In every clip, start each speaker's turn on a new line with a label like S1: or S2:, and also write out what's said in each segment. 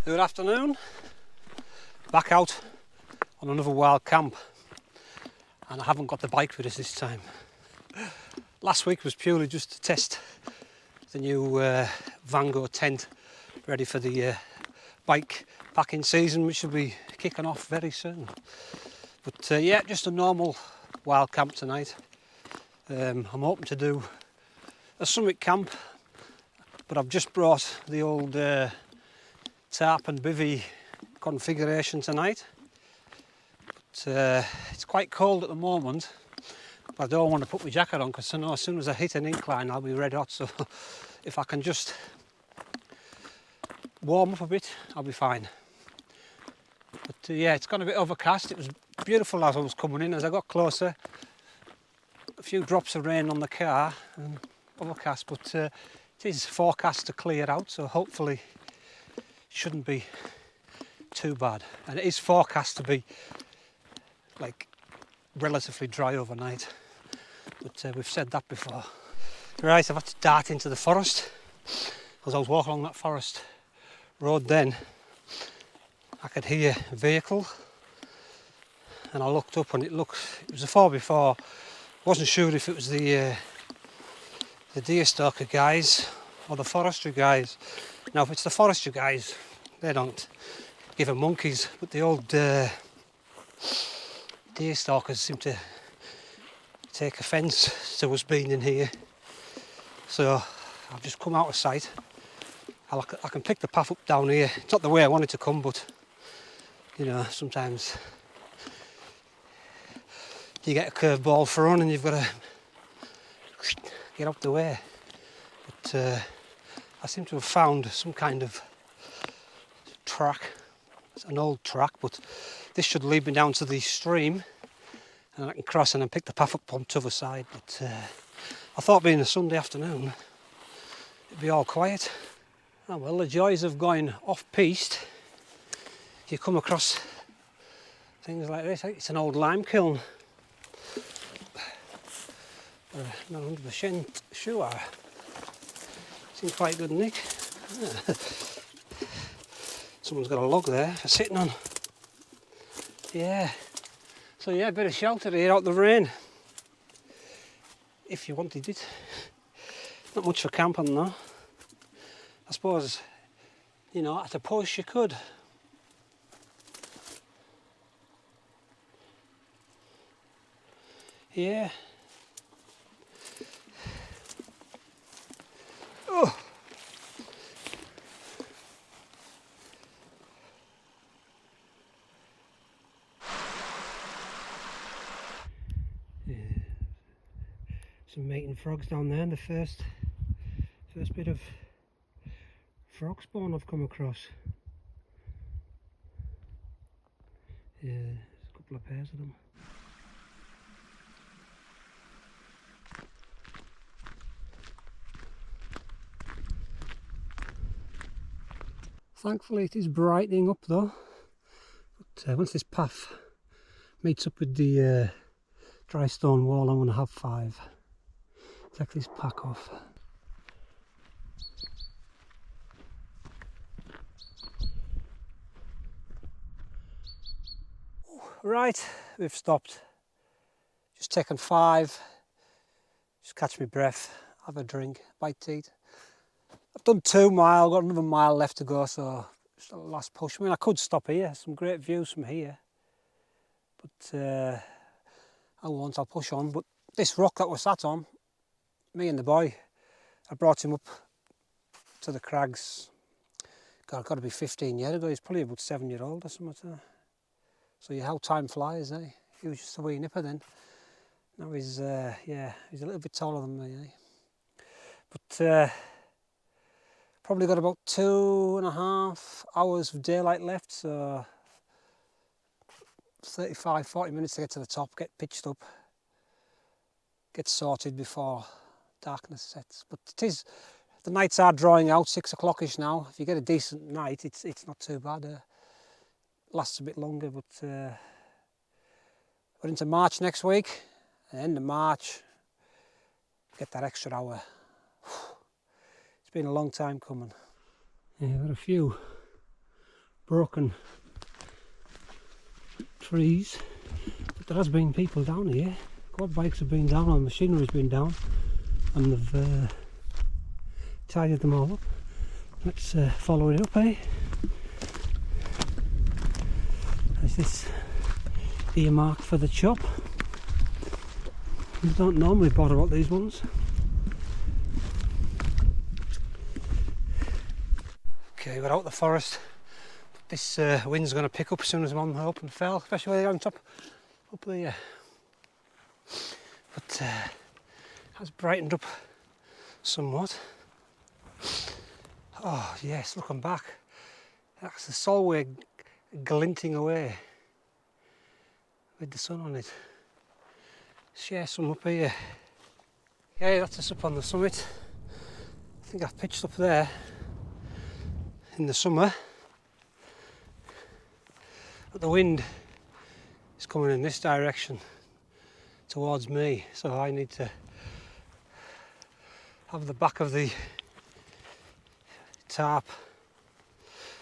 S1: Good afternoon, back out on another wild camp, and I haven't got the bike with us this time. Last week was purely just to test the new Vango tent ready for the bike packing season, which will be kicking off very soon. But yeah, just a normal wild camp tonight. I'm hoping to do a summit camp, but I've just brought the old tarp and bivvy configuration tonight. But, it's quite cold at the moment, but I don't want to put my jacket on because I know as soon as I hit an incline I'll be red hot, so if I can just warm up a bit I'll be fine. But yeah, it's gone a bit overcast. It was beautiful as I was coming in. As I got closer, a few drops of rain on the car and overcast, but it is forecast to clear out, so hopefully shouldn't be too bad. And it is forecast to be like relatively dry overnight, but we've said that before. Right, I've had to dart into the forest. As I was walking along that forest road then, I could hear a vehicle and I looked up and it was a 4x4. Wasn't sure if it was the deer stalker guys or the forestry guys. Now if it's the forestry guys, they don't give a monkeys, but the old deer stalkers seem to take offence to us being in here. So I've just come out of sight. I can pick the path up down here. It's not the way I wanted to come, but you know, sometimes you get a curveball thrown and you've got to get up the way. But I seem to have found some kind of track. It's an old track, but this should lead me down to the stream and I can cross and then pick the path up on the other side. But I thought being a Sunday afternoon it'd be all quiet. Oh well, the joys of going off-piste. You come across things like this. It's an old lime kiln. Not 100% sure. It's in quite good nick. Yeah. Someone's got a log there for sitting on. Yeah. So yeah, a bit of shelter here out the rain. If you wanted it. Not much for camping though. I suppose, you know, at a push you could. Yeah. Oh. Yeah. Some mating frogs down there, and the first bit of frog spawn I've come across. Yeah, there's a couple of pairs of them. Thankfully it is brightening up though, but once this path meets up with the dry stone wall I'm going to have 5. Take this pack off. Right, we've stopped. Just taken 5, just catch my breath, have a drink, bite to eat. I've done 2 miles, got another mile left to go, so just a last push. I mean, I could stop here, some great views from here, but I won't, I'll push on. But this rock that we sat on, me and the boy, I brought him up to the crags, God, got to be 15 years ago, he's probably about 7-year-old or something. So yeah, how time flies, eh? He was just a wee nipper then. Now he's, yeah, he's a little bit taller than me, eh? But probably got about 2.5 hours of daylight left, so 35-40 minutes to get to the top, get pitched up, get sorted before darkness sets. But it is, the nights are drawing out, 6 o'clock-ish now. If you get a decent night, it's not too bad. Lasts a bit longer, but we're into March next week. End of March, get that extra hour. It's been a long time coming. Yeah, I've got a few broken trees, but there has been people down here. Quad bikes have been down, and machinery's been down, and they've tidied them all up. Let's follow it up, eh? Is this earmarked for the chop? We don't normally bother about these ones. Okay, we're out the forest. This wind's going to pick up as soon as I'm on the open fell, especially where they're on top up there. But has brightened up somewhat. Oh yes, looking back, that's the Solway glinting away with the sun on it. Share some up here. Yeah, that's us up on the summit. I think I've pitched up there in the summer, but the wind is coming in this direction towards me, so I need to have the back of the tarp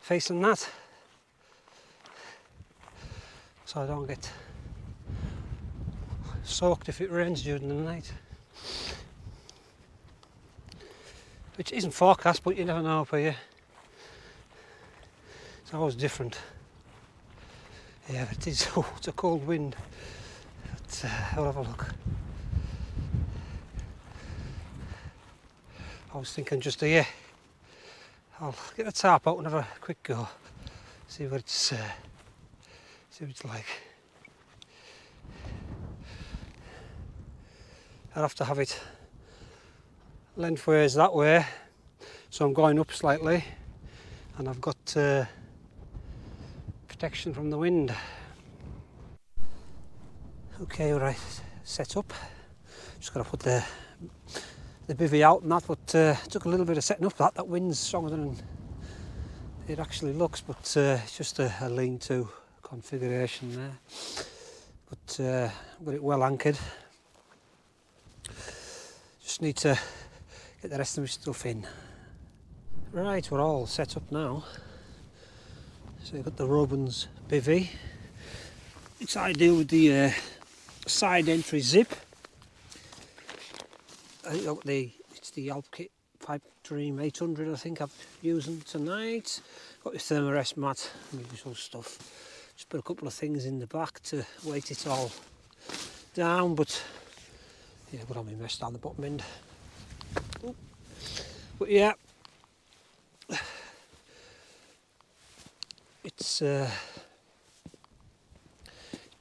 S1: facing that, so I don't get soaked if it rains during the night, which isn't forecast, but you never know up here. It's always different. Yeah, but it is, oh, it's a cold wind, but I'll have a look. I was thinking just here, I'll get the tarp out and have a quick go, see what it's like. I'll have to have it lengthways that way, so I'm going up slightly, and I've got protection from the wind. Okay, right, set up. Just got to put the bivvy out and that, but it took a little bit of setting up. That wind's stronger than it actually looks, but it's just a lean-to configuration there. But I've got it well anchored. Just need to get the rest of my stuff in. Right, we're all set up now. So you've got the Robins bivvy. It's ideal with the side entry zip. I think it's the Alpkit Pipe Dream 800 I think I'm using tonight. Got the thermarest mat and usual stuff. Just put a couple of things in the back to weight it all down, but yeah, got all my mesh down the bottom end. But yeah, it's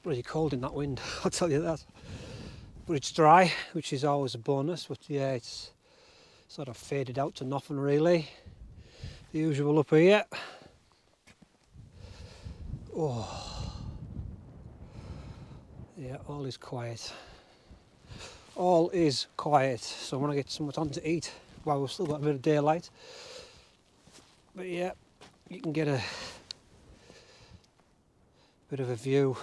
S1: pretty cold in that wind, I'll tell you that. But it's dry, which is always a bonus. But yeah, it's sort of faded out to nothing really. The usual up here. Oh, yeah, all is quiet. All is quiet. So I want to get something on to eat while we've still got a bit of daylight. But yeah, you can get a bit of a view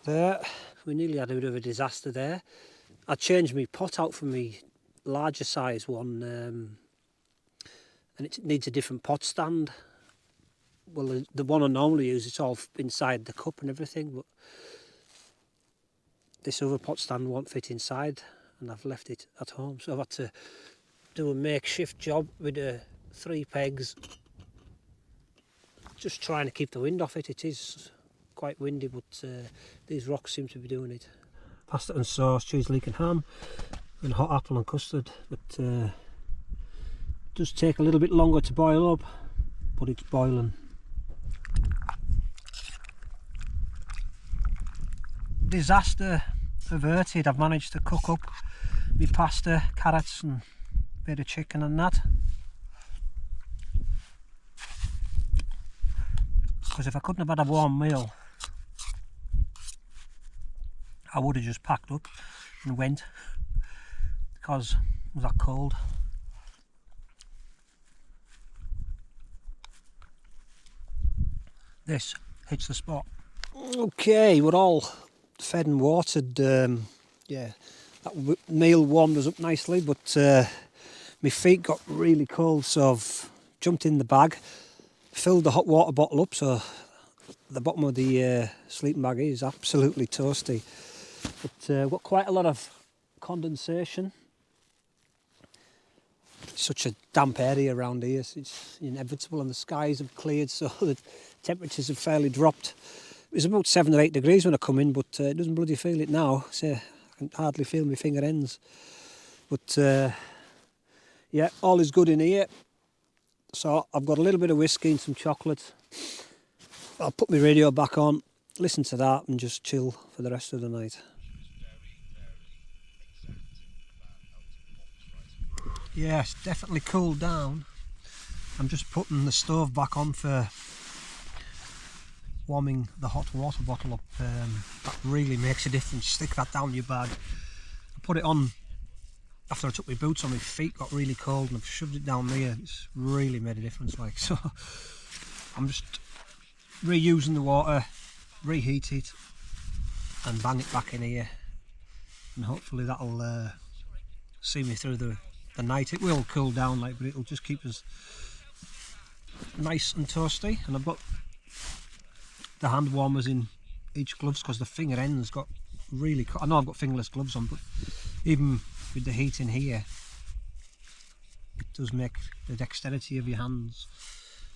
S1: there. We nearly had a bit of a disaster there. I changed my pot out for my larger size one, and it needs a different pot stand. Well, the one I normally use, it's all inside the cup and everything, but this other pot stand won't fit inside, and I've left it at home, so I've had to do a makeshift job with 3 pegs, just trying to keep the wind off it. It is quite windy, but these rocks seem to be doing it. Pasta and sauce, cheese, leek and ham, and hot apple and custard, but it does take a little bit longer to boil up, but it's boiling. Disaster averted. I've managed to cook up my pasta, carrots and a bit of chicken and that. Because if I couldn't have had a warm meal, I would have just packed up and went, because it was that cold. This hits the spot. Okay, we're all fed and watered. Yeah, that meal warmed us up nicely, but my feet got really cold, so I've jumped in the bag, filled the hot water bottle up, so the bottom of the sleeping bag is absolutely toasty. But got quite a lot of condensation. It's such a damp area around here, so it's inevitable, and the skies have cleared, so the temperatures have fairly dropped. It was about 7 or 8 degrees when I come in, but it doesn't bloody feel it now. So I can hardly feel my finger ends. But yeah, all is good in here. So I've got a little bit of whiskey and some chocolate. I'll put my radio back on, listen to that, and just chill for the rest of the night. Yeah, it's definitely cooled down. I'm just putting the stove back on for warming the hot water bottle up. That really makes a difference. Stick that down your bag. I put it on after I took my boots on. My feet got really cold and I've shoved it down there. It's really made a difference, like. So I'm just reusing the water, reheat it and bang it back in here, and hopefully that'll see me through the night. It will cool down, like, but it'll just keep us nice and toasty. And I've got the hand warmers in each gloves because the finger ends got really I know I've got fingerless gloves on, but even with the heat in here, it does make the dexterity of your hands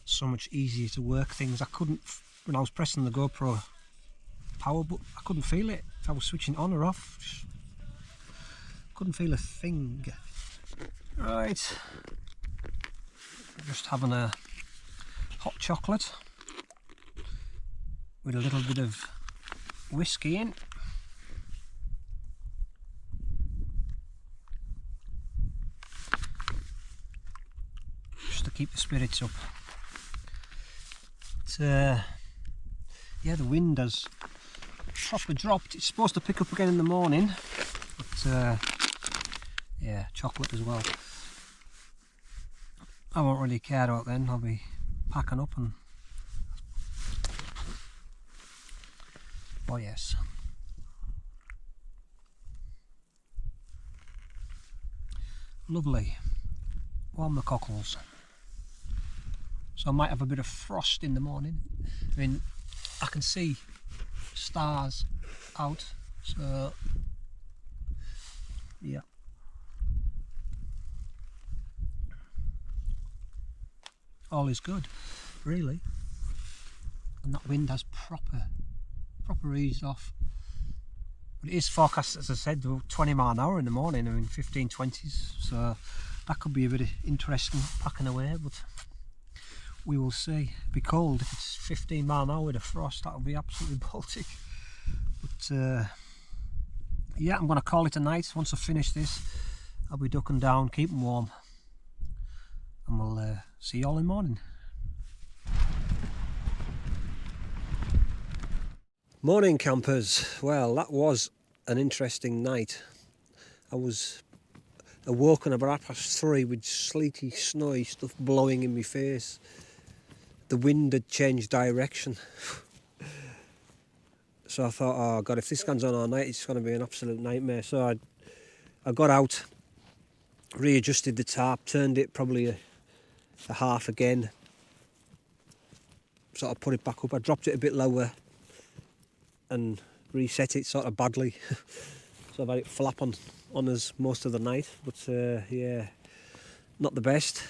S1: so much easier to work things. I couldn't, when I was pressing the GoPro power button, I couldn't feel it if I was switching on or off. Just couldn't feel a thing. Right, just having a hot chocolate with a little bit of whiskey in. Just to keep the spirits up. But, yeah, the wind has properly dropped. It's supposed to pick up again in the morning, but yeah, chocolate as well. I won't really care about then. I'll be packing up and oh yes. Lovely. Warm the cockles. So I might have a bit of frost in the morning. I mean, I can see stars out, so yeah. All is good, really. And that wind has proper eased off. But it is forecast, as I said, 20 mile an hour in the morning. I mean, 15-20s, so that could be a bit interesting packing away, but we will see. It'll be cold if it's 15 mile an hour with a frost. That'll be absolutely Baltic. But yeah, I'm going to call it a night. Once I finish this, I'll be ducking down, keep them warm, and we'll see you all in the morning. Morning, campers. Well, that was an interesting night. I was awoken about 3:30 with sleety, snowy stuff blowing in my face. The wind had changed direction. So I thought, oh God, if this goes on all night, it's going to be an absolute nightmare. So I got out, readjusted the tarp, turned it probably a half again, sort of put it back up. I dropped it a bit lower and reset it sort of badly. So I've had it flap on us most of the night, but yeah, not the best.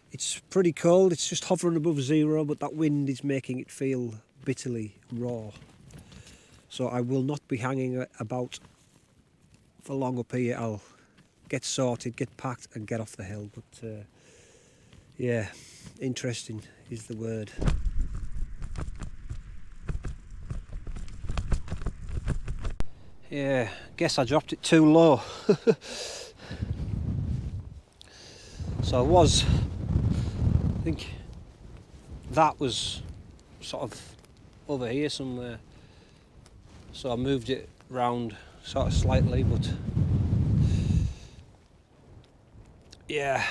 S1: It's pretty cold, it's just hovering above 0, but that wind is making it feel bitterly raw. So I will not be hanging about for long up here. I'll get sorted, get packed and get off the hill. But yeah, interesting is the word. Yeah, guess I dropped it too low. So I think that was sort of over here somewhere. So I moved it round sort of slightly, but yeah,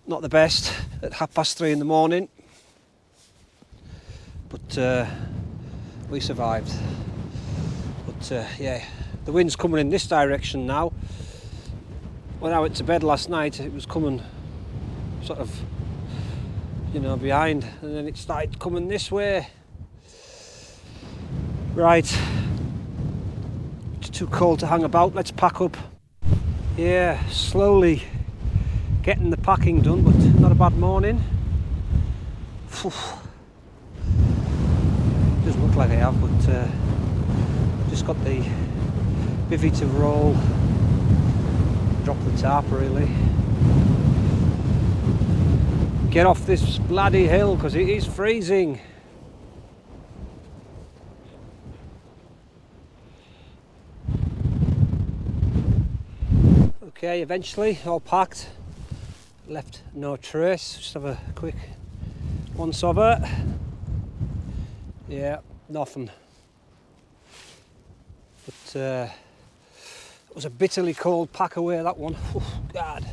S1: not the best at 3:30 in the morning, but we survived. But yeah, the wind's coming in this direction now. When I went to bed last night, it was coming sort of, you know, behind, and then it started coming this way. Right, it's too cold to hang about, let's pack up. Yeah, slowly getting the packing done, but not a bad morning. Doesn't look like I have, but just got the bivvy to roll, drop the tarp really. Get off this bloody hill because it is freezing. Okay, eventually all packed, left no trace. Just have a quick once over. Yeah, nothing. But it was a bitterly cold pack away, that one. Oh, God.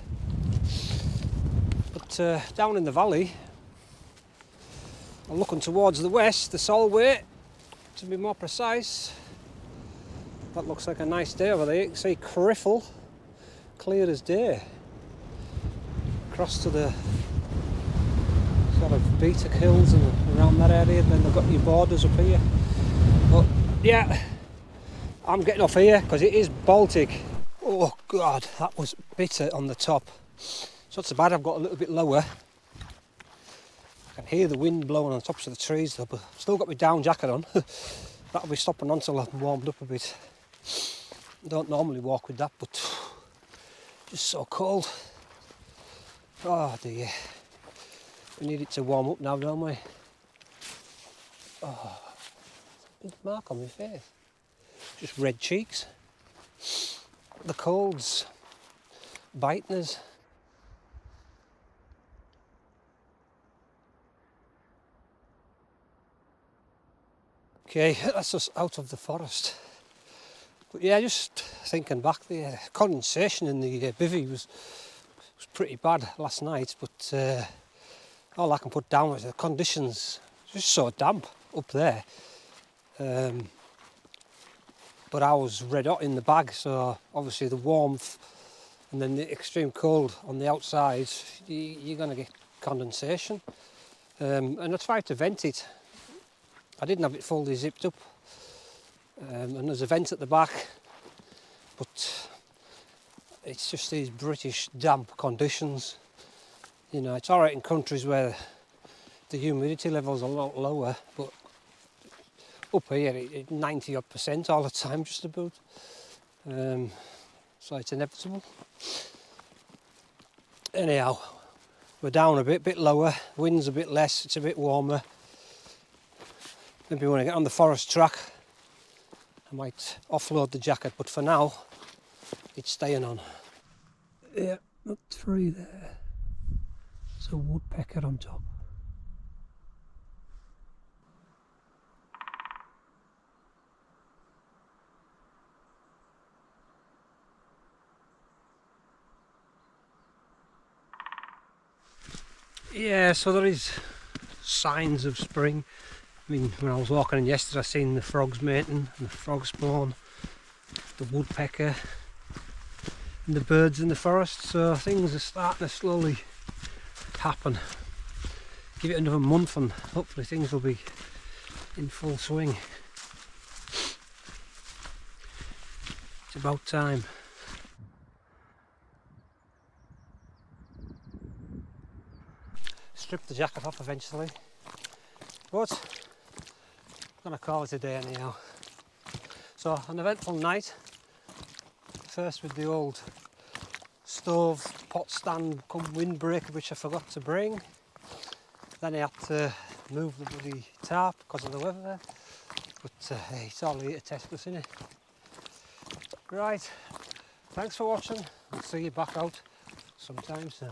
S1: But down in the valley, I'm looking towards the west, the Solway, to be more precise. That looks like a nice day over there. You can see Criffle, clear as day. Across to the sort of Beatic Hills and around that area, then they've got your borders up here. But yeah, I'm getting off here because it is Baltic. Oh God, that was bitter on the top. It's not so bad, I've got a little bit lower. I can hear the wind blowing on the tops of the trees though, but I've still got my down jacket on. That'll be stopping on until I've warmed up a bit. I don't normally walk with that, but just so cold. Oh dear. We need it to warm up now, don't we? Oh, big mark on my face. Just red cheeks. The cold's biting us. Okay, that's us out of the forest. But yeah, just thinking back, the condensation in the bivvy was pretty bad last night, but all I can put down was the conditions just so damp up there. But I was red hot in the bag, so obviously the warmth and then the extreme cold on the outside, you're going to get condensation. And I tried to vent it. I didn't have it fully zipped up, and there's a vent at the back, but it's just these British damp conditions. You know, it's alright in countries where the humidity level's a lot lower, but up here it's 90% all the time just about. So it's inevitable. Anyhow, we're down a bit lower, wind's a bit less, it's a bit warmer. Maybe when I get on the forest track I might offload the jacket, but for now it's staying on. Yeah, not three there. There's a woodpecker on top. Yeah, so there is signs of spring. I mean, when I was walking in yesterday I seen the frogs mating and the frog spawn, the woodpecker and the birds in the forest, so things are starting to slowly happen. Give it another month and hopefully things will be in full swing. It's about time. Strip the jacket off eventually, but I'm going to call it a day anyhow. So an eventful night, first with the old stove pot stand come windbreaker which I forgot to bring, then I had to move the bloody tarp because of the weather, but hey, it's all here to test us, isn't it? Right, thanks for watching, I'll see you back out sometime soon.